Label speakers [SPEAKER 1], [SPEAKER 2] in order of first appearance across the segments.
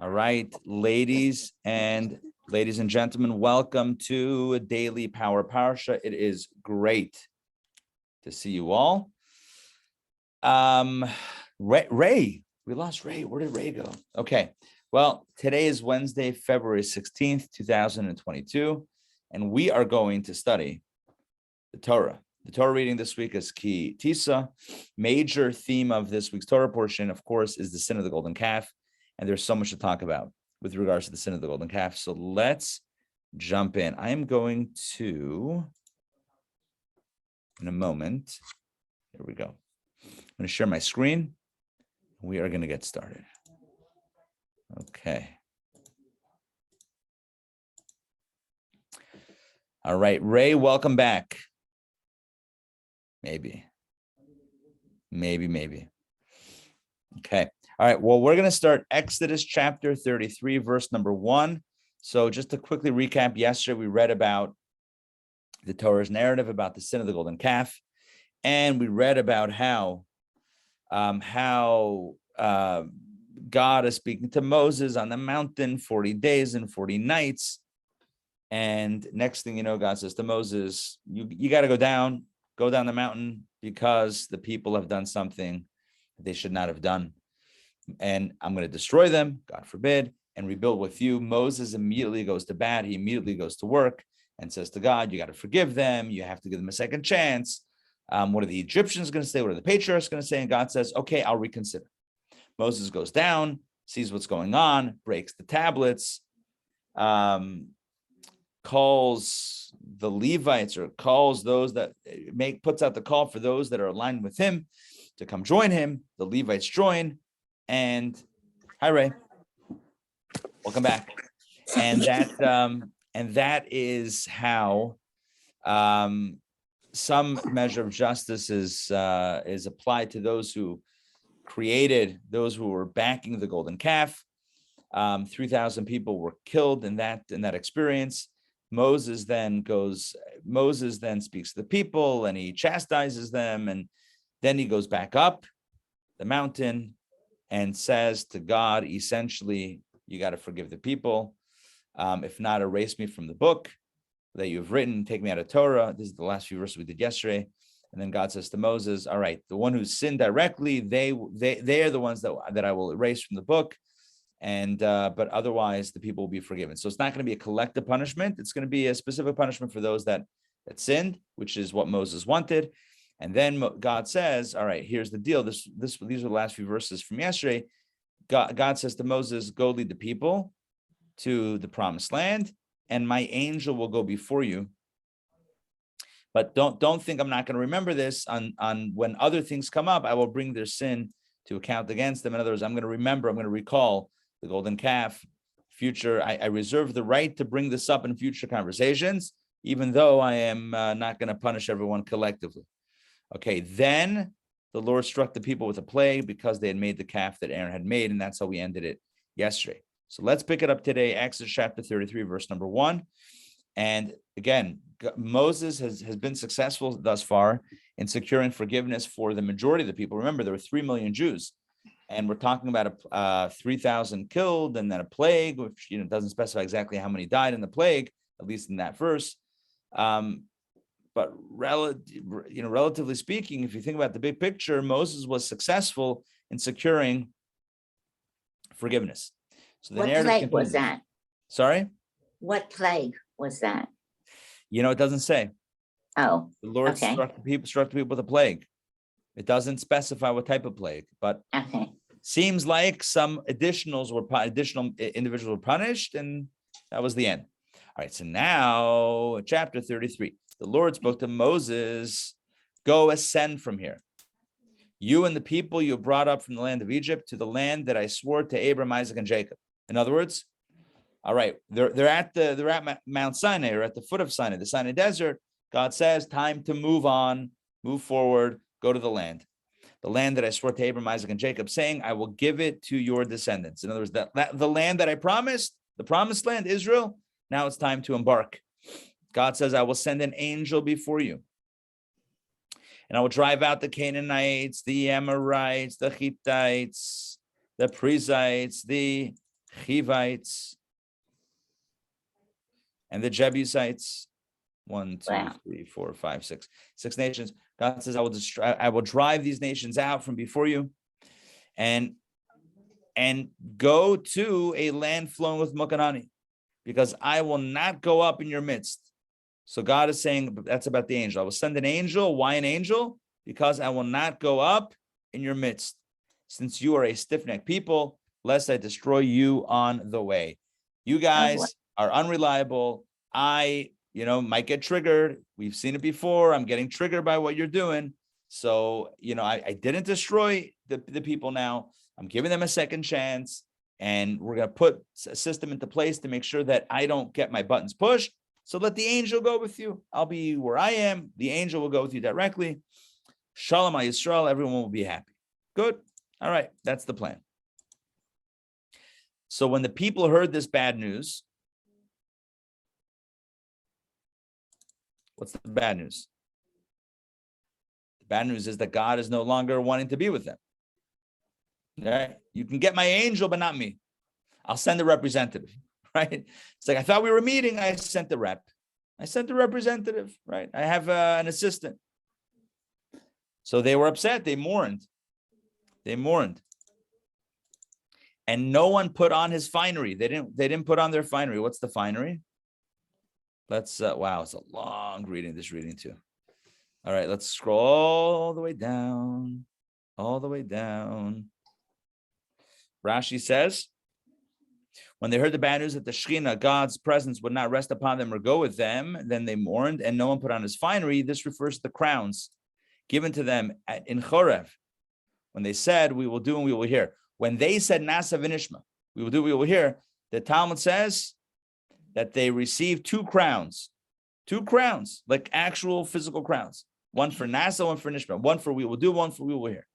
[SPEAKER 1] All right, ladies and gentlemen, welcome to a daily power Parsha. It is great to see you all. Ray, we lost Ray. Where did Ray go? Okay, well, today is Wednesday, February 16th, 2022, and we are going to study the Torah. The Torah reading this week is Ki Tisa. Major theme of this week's Torah portion, of course, is the sin of the golden calf. And there's so much to talk about with regards to the sin of the golden calf. So let's jump in. I am going to, in a moment, here we go. I'm going to share my screen. We are going to get started. Okay. All right, Ray, welcome back. Maybe. Okay. All right. Well, we're going to start Exodus chapter 33, verse number 1. So just to quickly recap, yesterday we read about the Torah's narrative about the sin of the golden calf. And we read about how God is speaking to Moses on the mountain 40 days and 40 nights. And next thing you know, God says to Moses, you got to go down the mountain because the people have done something they should not have done. And I'm going to destroy them, God forbid, and rebuild with you. Moses immediately goes to bat. He immediately goes to work and says to God, you got to forgive them. You have to give them a second chance. What are the Egyptians going to say? What are the patriarchs going to say? And God says, okay, I'll reconsider. Moses goes down, sees what's going on, breaks the tablets, calls the Levites or calls those that puts out the call for those that are aligned with him to come join him. The Levites join. And hi, Ray. Welcome back. And that is how some measure of justice is applied to those who were backing the golden calf. 3,000 people were killed in that experience. Moses then speaks to the people and he chastises them, and then he goes back up the mountain and says to God, essentially, you got to forgive the people. If not, erase me from the book that you've written, take me out of Torah. This is the last few verses we did yesterday. And then God says to Moses, all right, the one who sinned directly, they are the ones that I will erase from the book. And but otherwise the people will be forgiven. So it's not going to be a collective punishment. It's going to be a specific punishment for those that sinned, which is what Moses wanted. And then God says, all right, here's the deal. These are the last few verses from yesterday. God says to Moses, go lead the people to the promised land, and my angel will go before you. But don't think I'm not going to remember this on when other things come up. I will bring their sin to account against them. In other words, I'm going to recall the golden calf. Future, I reserve the right to bring this up in future conversations, even though I am not going to punish everyone collectively. Okay, then the Lord struck the people with a plague because they had made the calf that Aaron had made, and that's how we ended it yesterday. So let's pick it up today, Exodus chapter 33, verse number 1. And again, Moses has been successful thus far in securing forgiveness for the majority of the people. Remember, there were 3 million Jews, and we're talking about 3,000 killed, and then a plague, which doesn't specify exactly how many died in the plague, at least in that verse. But relatively speaking, if you think about the big picture, Moses was successful in securing forgiveness. So the narrative
[SPEAKER 2] plague was that?
[SPEAKER 1] Sorry?
[SPEAKER 2] What plague was that?
[SPEAKER 1] It doesn't say.
[SPEAKER 2] Oh,
[SPEAKER 1] the Lord struck the people with a plague. It doesn't specify what type of plague, but seems like some additional individuals were punished, and that was the end. All right, so now chapter 33. The Lord spoke to Moses, go ascend from here, you and the people you brought up from the land of Egypt to the land that I swore to Abraham, Isaac, and Jacob. In other words, all right, they're at Mount Sinai, or at the foot of Sinai, the Sinai desert. God says, time to move on, move forward, go to the land that I swore to Abraham, Isaac, and Jacob, saying, I will give it to your descendants. In other words, the land that I promised, the promised land, Israel, now it's time to embark. God says, I will send an angel before you, and I will drive out the Canaanites, the Amorites, the Hittites, the Perizzites, the Hivites, and the Jebusites. 1, 2,
[SPEAKER 2] Wow.
[SPEAKER 1] 3, 4, 5, 6. 6 nations. God says, I will drive these nations out from before you, and go to a land flowing with milk and honey, because I will not go up in your midst. So God is saying, that's about the angel. I will send an angel. Why an angel? Because I will not go up in your midst, since you are a stiff-necked people, lest I destroy you on the way. You guys are unreliable. I, might get triggered. We've seen it before. I'm getting triggered by what you're doing. So, I didn't destroy the people now. I'm giving them a second chance, and we're going to put a system into place to make sure that I don't get my buttons pushed. So let the angel go with you. I'll be where I am. The angel will go with you directly. Shalom al Yisrael. Everyone will be happy. Good. All right. That's the plan. So when the people heard this bad news, what's the bad news? The bad news is that God is no longer wanting to be with them. Right? You can get my angel, but not me. I'll send a representative. Right? It's like, I thought we were meeting. I sent the rep. I sent the representative. Right? I have an assistant. So they were upset. They mourned. And no one put on his finery. They didn't put on their finery. What's the finery? Let's wow, it's a long reading, this reading too. All right, let's scroll all the way down. Rashi says, when they heard the bad news that the Shekhinah, God's presence, would not rest upon them or go with them, then they mourned, and no one put on his finery. This refers to the crowns given to them in Chorev, when they said, we will do and we will hear. When they said Nasa v'nishma, we will do, we will hear, the Talmud says that they received 2 crowns, like actual physical crowns. One for Nasa, one for Nishma, one for we will do, one for we will hear.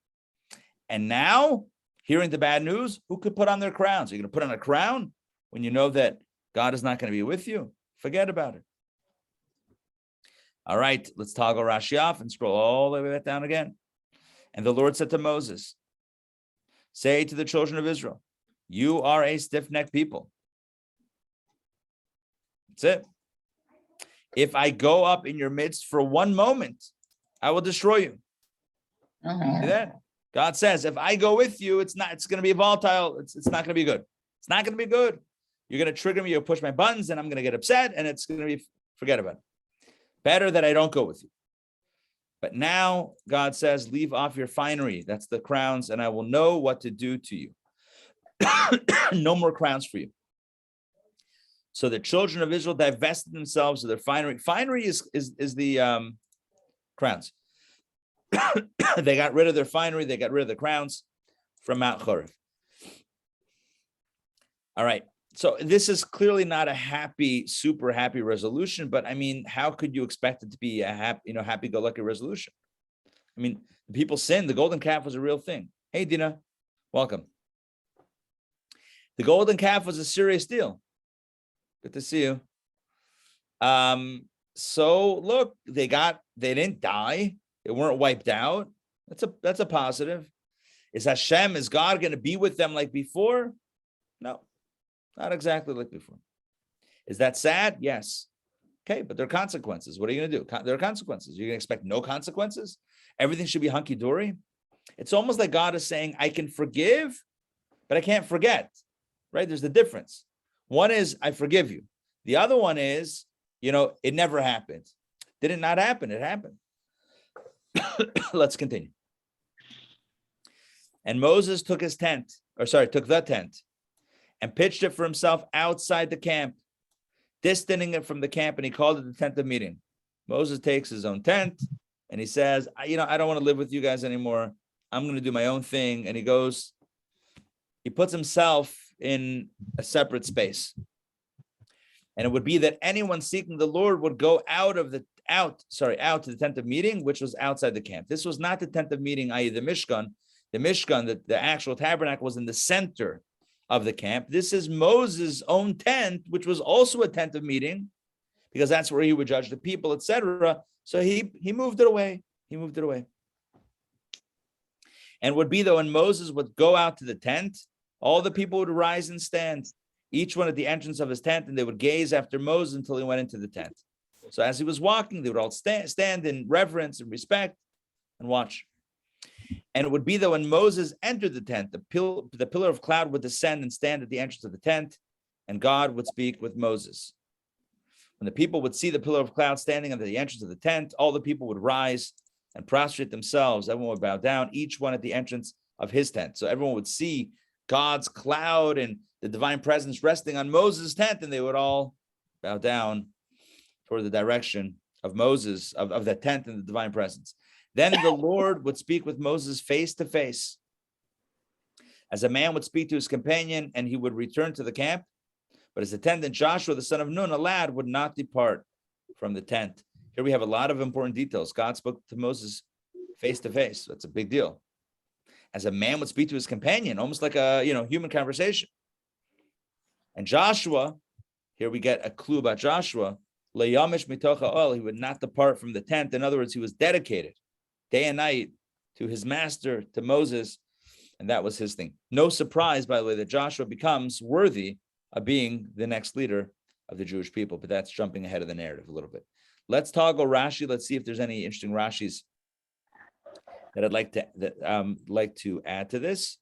[SPEAKER 1] And now, hearing the bad news, who could put on their crowns? Are you going to put on a crown when you know that God is not going to be with you? Forget about it. All right, let's toggle Rashi off and scroll all the way back down again. And the Lord said to Moses, say to the children of Israel, you are a stiff-necked people. That's it. If I go up in your midst for one moment, I will destroy you. See that? God says, if I go with you, it's going to be volatile. It's not going to be good. It's not going to be good. You're going to trigger me. You'll push my buttons, and I'm going to get upset, and it's going to be, forget about it. Better that I don't go with you. But now God says, leave off your finery. That's the crowns, and I will know what to do to you. No more crowns for you. So the children of Israel divested themselves of their finery. Finery is the crowns. They got rid of their finery. They got rid of the crowns from Mount Chorev. All right. So this is clearly not a super happy resolution, but I mean, how could you expect it to be a happy-go-lucky resolution? I mean, the people sinned. The golden calf was a real thing. Hey, Dina, welcome. The golden calf was a serious deal. Good to see you. So look, they didn't die. They weren't wiped out. That's a positive. Is God going to be with them like before? No. Not exactly like before. Is that sad? Yes. Okay, but there are consequences. What are you going to do? There are consequences. You're going to expect no consequences? Everything should be hunky-dory? It's almost like God is saying, I can forgive, but I can't forget, right? There's the difference. One is, I forgive you. The other one is, it never happened. Did it not happen? It happened. Let's continue. And Moses took the tent, and pitched it for himself outside the camp, distancing it from the camp, and he called it the tent of meeting. Moses takes his own tent, and he says, I don't want to live with you guys anymore. I'm going to do my own thing. And he puts himself in a separate space. And it would be that anyone seeking the Lord would go out to the tent of meeting, which was outside the camp. This was not the tent of meeting, i.e. the Mishkan. The Mishkan, the actual tabernacle, was in the center of the camp. This is Moses' own tent, which was also a tent of meeting, because that's where he would judge the people, etc. So he moved it away. And would be, though, when Moses would go out to the tent, All the people would rise and stand, each one at the entrance of his tent, and they would gaze after Moses until he went into the tent. So as he was walking, they would all stand in reverence and respect and watch. And it would be that when Moses entered the tent, the pillar of cloud would descend and stand at the entrance of the tent, and God would speak with Moses. When the people would see the pillar of cloud standing at the entrance of the tent, all the people would rise and prostrate themselves. Everyone would bow down, each one at the entrance of his tent. So everyone would see God's cloud and the divine presence resting on Moses' tent, and they would all bow down toward the direction of Moses, of that tent and the divine presence. Then the Lord would speak with Moses face to face, as a man would speak to his companion, and he would return to the camp. But his attendant Joshua, the son of Nun, a lad, would not depart from the tent. Here we have a lot of important details. God spoke to Moses face to face. That's a big deal. As a man would speak to his companion, almost like a human conversation. And Joshua, here we get a clue about Joshua. Leyamish mitocha oil, he would not depart from the tent. In other words, he was dedicated day and night to his master, to Moses, and that was his thing. No surprise, by the way, that Joshua becomes worthy of being the next leader of the Jewish people, but that's jumping ahead of the narrative a little bit. Let's toggle Rashi. Let's see if there's any interesting Rashis that I'd like to add to this.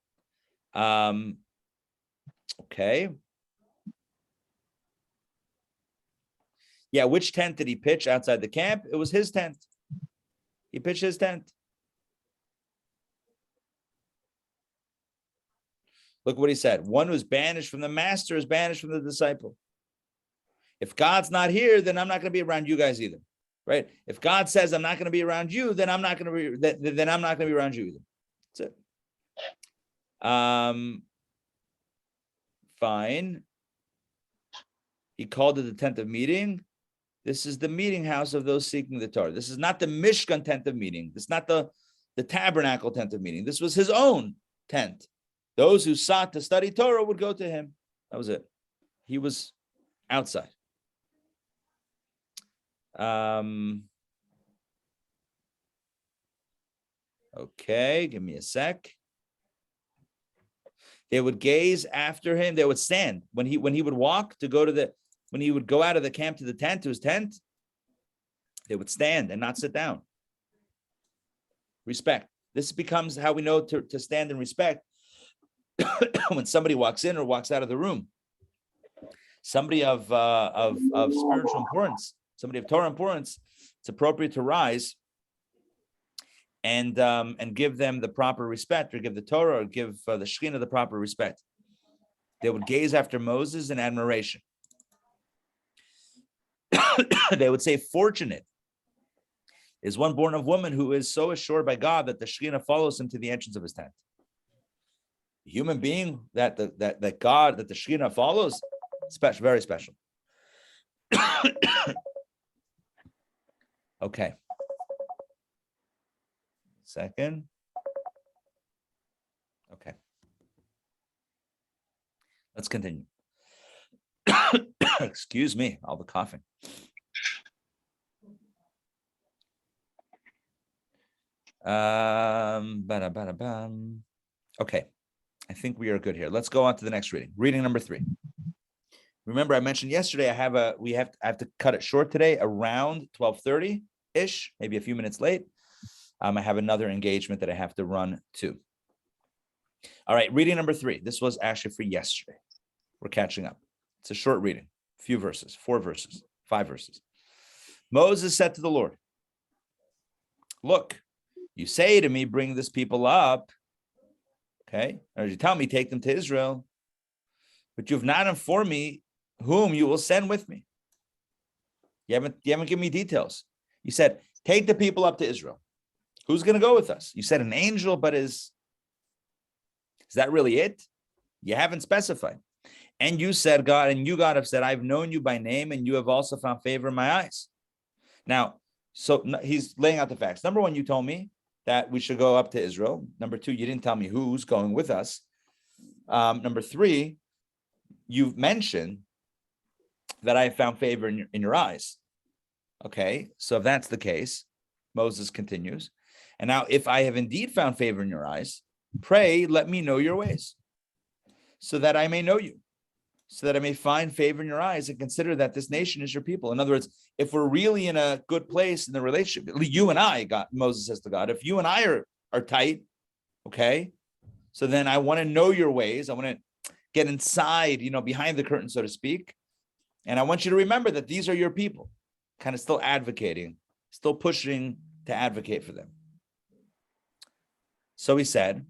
[SPEAKER 1] Okay. Yeah, which tent did he pitch outside the camp? It was his tent. He pitched his tent. Look what he said. One who's banished from the master is banished from the disciple. If God's not here, then I'm not going to be around you guys either, right? If God says I'm not going to be around you, then I'm not going to be. Then I'm not going to be around you either. That's it. Fine. He called it the tent of meeting. This is the meeting house of those seeking the Torah. This is not the Mishkan tent of meeting. This is not the tabernacle tent of meeting. This was his own tent. Those who sought to study Torah would go to him. That was it. He was outside. Okay, give me a sec. They would gaze after him. They would stand when he would walk to go to when he would go out of the camp to the tent, to his tent. They would stand and not sit down. Respect. This becomes how we know to stand in respect. When somebody walks in or walks out of the room, somebody of spiritual importance, somebody of Torah importance, it's appropriate to rise and give them the proper respect, or give the Torah, or give the Shekhinah the proper respect. They would gaze after Moses in admiration. They would say, "Fortunate is one born of woman who is so assured by God that the Shekhinah follows him to the entrance of his tent." A human being that the Shekhinah follows, special, very special. Okay. Second. Okay. Let's continue. Excuse me, all the coughing. Okay. I think we are good here. Let's go on to the next reading. Reading number 3. Remember, I mentioned yesterday I have to cut it short today, around 12:30-ish, maybe a few minutes late. I have another engagement that I have to run to. All right, reading number 3. This was actually for yesterday. We're catching up. It's a short reading, a few verses, 4 verses, 5 verses. Moses said to the Lord, "Look, you say to me, bring this people up. Okay, or you tell me, take them to Israel, but you've not informed me whom you will send with me. You haven't given me details. You said, take the people up to Israel. Who's going to go with us? You said an angel, but is that really it? You haven't specified. And you said, God, and you, God, have said, I've known you by name, and you have also found favor in my eyes." Now, so he's laying out the facts. Number 1, you told me that we should go up to Israel. Number 2, you didn't tell me who's going with us. Number 3, you've mentioned that I have found favor in your eyes. Okay, so if that's the case, Moses continues, and now if I have indeed found favor in your eyes, pray, let me know your ways. so that I may know you, so that I may find favor in your eyes and consider that this nation is your people. In other words, if we're really in a good place in the relationship, you and I, God, Moses says to God, if you and I are tight, okay, so then I want to know your ways. I want to get inside, behind the curtain, so to speak. And I want you to remember that these are your people, kind of still advocating, still pushing to advocate for them. So he said,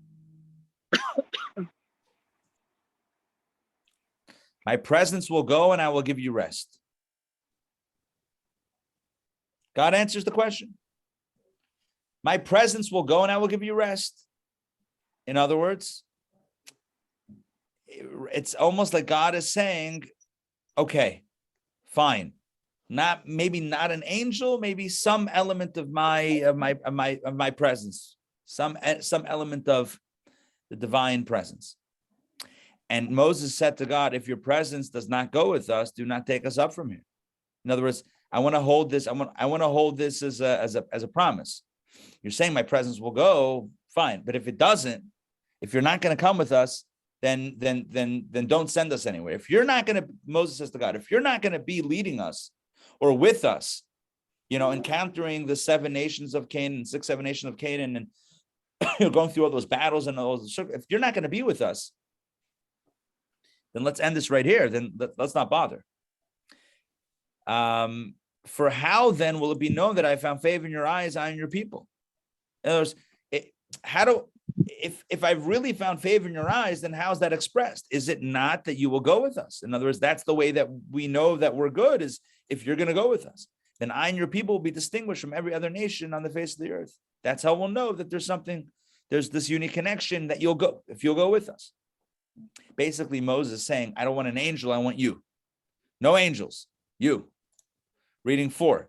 [SPEAKER 1] my presence will go and I will give you rest. God answers the question. My presence will go and I will give you rest. In other words, it's almost like God is saying, okay, fine. Maybe not an angel, maybe some element of my presence, some element of the divine presence. And Moses said to God, if your presence does not go with us, do not take us up from here. In other words, I want to hold this. I want to hold this as a promise. You're saying my presence will go, fine. But if it doesn't, if you're not going to come with us, then don't send us anywhere. If you're not going to, Moses says to God, if you're not going to be leading us or with us, encountering the 7 nations of Canaan, 7 nations of Canaan, and going through all those battles and all those, if you're not going to be with us, then let's end this right here. Then let's not bother. For how then will it be known that I found favor in your eyes, I and your people? In other words, if I've really found favor in your eyes, then how's that expressed? Is it not that you will go with us? In other words, that's the way that we know that we're good, is if you're going to go with us. Then I and your people will be distinguished from every other nation on the face of the earth. That's how we'll know that there's this unique connection, that you'll go, if you'll go with us. Basically, Moses is saying, I don't want an angel, I want you. No angels, you. Reading 4,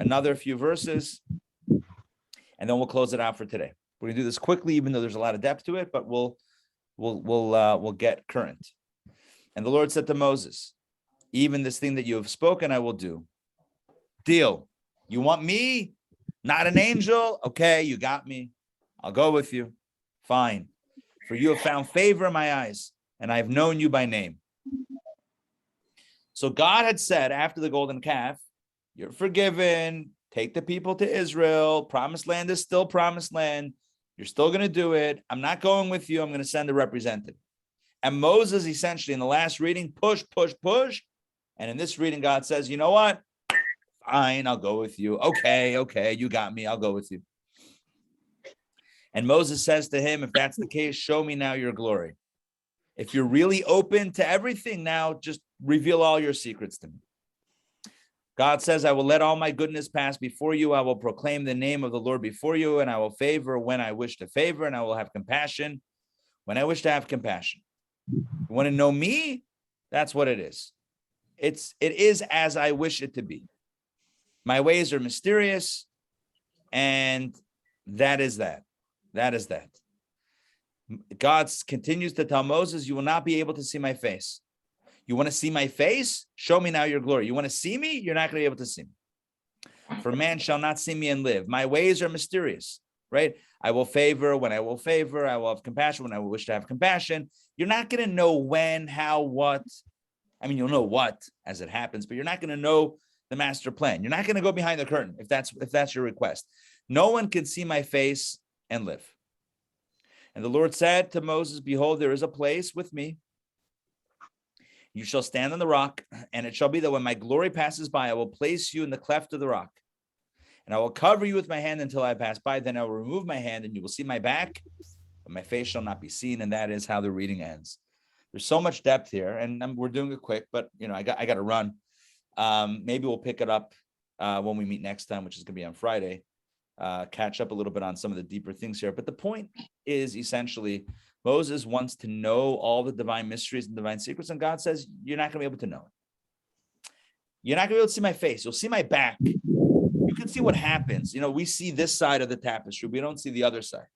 [SPEAKER 1] another few verses, and then we'll close it out for today. We're gonna do this quickly, even though there's a lot of depth to it, but we'll get current. And the Lord said to Moses, even this thing that you have spoken, I will do. Deal. You want me, not an angel? Okay, you got me. I'll go with you. Fine. For you have found favor in my eyes, and I have known you by name. So God had said after the golden calf, you're forgiven. Take the people to Israel. Promised land is still promised land. You're still going to do it. I'm not going with you. I'm going to send a representative. And Moses essentially in the last reading, push. And in this reading, God says, you know what? Fine, I'll go with you. Okay, you got me. I'll go with you. And Moses says to him, if that's the case, show me now your glory. If you're really open to everything now, just reveal all your secrets to me. God says, I will let all my goodness pass before you. I will proclaim the name of the Lord before you, and I will favor when I wish to favor, and I will have compassion when I wish to have compassion. You want to know me? That's what it is. It is as I wish it to be. My ways are mysterious, and that is that. That is that. God continues to tell Moses, you will not be able to see my face. You want to see my face? Show me now your glory. You want to see me? You're not going to be able to see me. For man shall not see me and live. My ways are mysterious, right? I will favor when I will favor. I will have compassion when I will wish to have compassion. You're not going to know when, how, what. I mean, you'll know what as it happens, but you're not going to know the master plan. You're not going to go behind the curtain if that's your request. No one can see my face and live. And the Lord said to Moses, behold, there is a place with me. You shall stand on the rock, and it shall be that when my glory passes by, I will place you in the cleft of the rock, and I will cover you with my hand until I pass by. Then I will remove my hand, and you will see my back, but my face shall not be seen. And that is how the reading ends. There's so much depth here, and we're doing it quick, but I got to run. Maybe we'll pick it up when we meet next time, which is going to be on Friday. Catch up a little bit on some of the deeper things here. But the point is essentially Moses wants to know all the divine mysteries and divine secrets, and God says, you're not going to be able to know it. You're not going to be able to see my face. You'll see my back. You can see what happens. We see this side of the tapestry. We don't see the other side.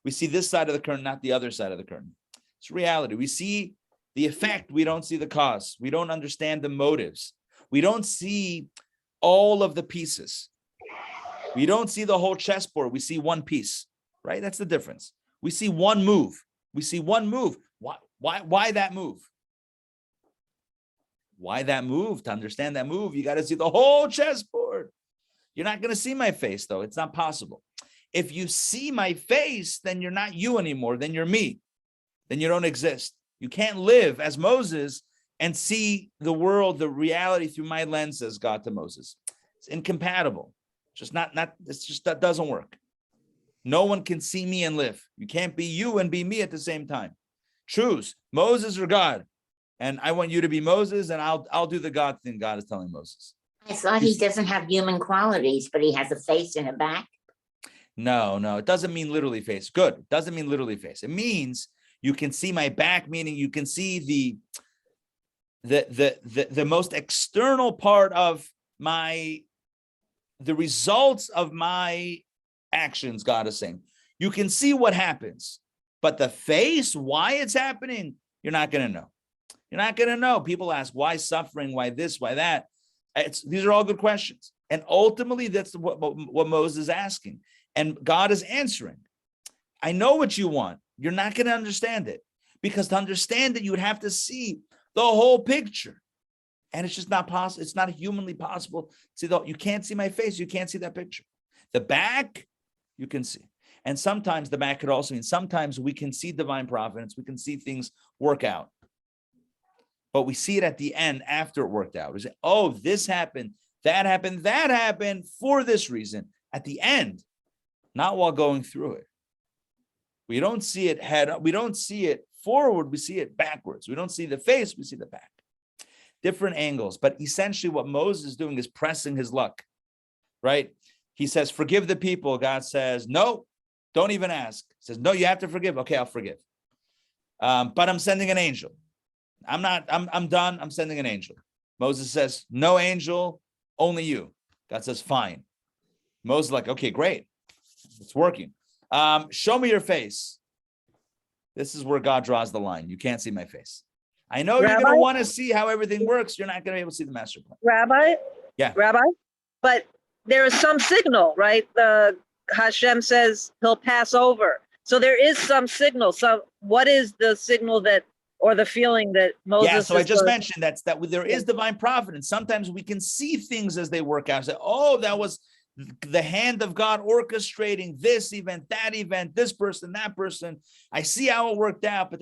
[SPEAKER 1] We see this side of the curtain, not the other side of the curtain. It's reality. We see the effect. We don't see the cause. We don't understand the motives. We don't see all of the pieces. We don't see the whole chessboard. We see one piece, right? That's the difference. We see one move. We see one move. Why that move? Why that move? To understand that move, you got to see the whole chessboard. You're not going to see my face, though. It's not possible. If you see my face, then you're not you anymore. Then you're me. Then you don't exist. You can't live as Moses and see the world, the reality through my lens, says God to Moses. It's incompatible. It's just that doesn't work. No one can see me and live. You can't be you and be me at the same time. Choose Moses or God. And I want you to be Moses, and I'll do the God thing God is telling Moses.
[SPEAKER 2] I thought he doesn't have human qualities, but he has a face and a back.
[SPEAKER 1] No, it doesn't mean literally face. Good. It doesn't mean literally face. It means you can see my back, meaning you can see the most external part of the results of my actions, God is saying. You can see what happens, but the face, why it's happening, you're not going to know. You're not going to know. People ask, why suffering? Why this? Why that? These are all good questions. And ultimately, that's what Moses is asking. And God is answering. I know what you want. You're not going to understand it. Because to understand it, you would have to see the whole picture. And it's just not possible. It's not humanly possible. You can't see my face. You can't see that picture. The back, you can see. And sometimes the back could also mean sometimes we can see divine providence. We can see things work out. But we see it at the end after it worked out. We say, oh, this happened, that happened for this reason. At the end, not while going through it. We don't see it head up. We don't see it forward. We see it backwards. We don't see the face. We see the back. Different angles. But essentially what Moses is doing is pressing his luck, right? He says, forgive the people. God says, no, don't even ask. He says, no, you have to forgive. Okay, I'll forgive. But I'm sending an angel. I'm done. I'm sending an angel. Moses says, no angel, only you. God says, fine. Moses is like, okay, great. It's working. Show me your face. This is where God draws the line. You can't see my face. I know you're going to want to see how everything works. You're not going to be able to see the master plan.
[SPEAKER 3] Rabbi?
[SPEAKER 1] Yeah.
[SPEAKER 3] Rabbi? But there is some signal, right? Hashem says he'll pass over. So there is some signal. So what is the signal or the feeling that Moses?
[SPEAKER 1] Yeah, so I just mentioned that there is divine providence. Sometimes we can see things as they work out. Say, oh, that was the hand of God orchestrating this event, this person, that person. I see how it worked out, but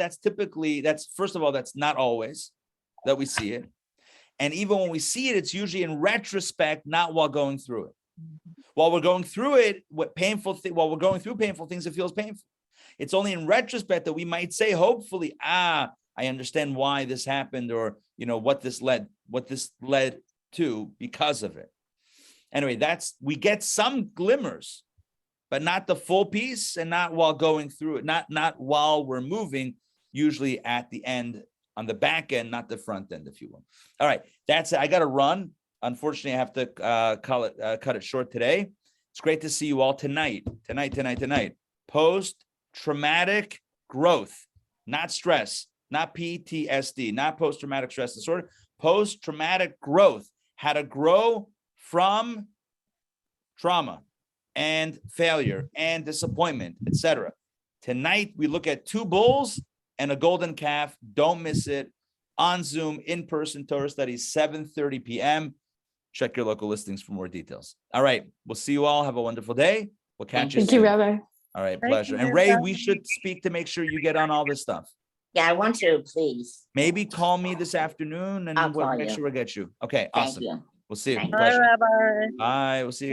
[SPEAKER 1] first of all, that's not always that we see it. And even when we see it, it's usually in retrospect, not while going through it. While we're going through it, while we're going through painful things, it feels painful. It's only in retrospect that we might say, hopefully, I understand why this happened, or what this led to because of it. Anyway, we get some glimmers, but not the full piece, and not while going through it, not while we're moving, usually at the end, on the back end, not the front end, if you will. All right, that's it. I got to run. Unfortunately, I have to cut it short today. It's great to see you all tonight. Post-traumatic growth, not stress. Not PTSD, not post-traumatic stress disorder, post-traumatic growth, how to grow from trauma and failure and disappointment, etc. Tonight, we look at 2 bulls and a golden calf. Don't miss it. On Zoom, in-person Torah studies, 7:30 p.m. Check your local listings for more details. All right, we'll see you all. Have a wonderful day. We'll catch you soon.
[SPEAKER 4] Thank you, Rabbi.
[SPEAKER 1] All right, pleasure. And Ray, we should speak to make sure you get on all this stuff.
[SPEAKER 2] Yeah, I want to, please.
[SPEAKER 1] Maybe call me this afternoon and
[SPEAKER 2] I'll
[SPEAKER 1] we'll
[SPEAKER 2] call
[SPEAKER 1] make
[SPEAKER 2] you.
[SPEAKER 1] sure we get you. Okay,
[SPEAKER 2] Thank
[SPEAKER 1] awesome.
[SPEAKER 2] you.
[SPEAKER 1] We'll see you.
[SPEAKER 2] Thank you.
[SPEAKER 3] Bye,
[SPEAKER 1] Pleasure.
[SPEAKER 3] Rabbi.
[SPEAKER 1] Bye. We'll see you guys.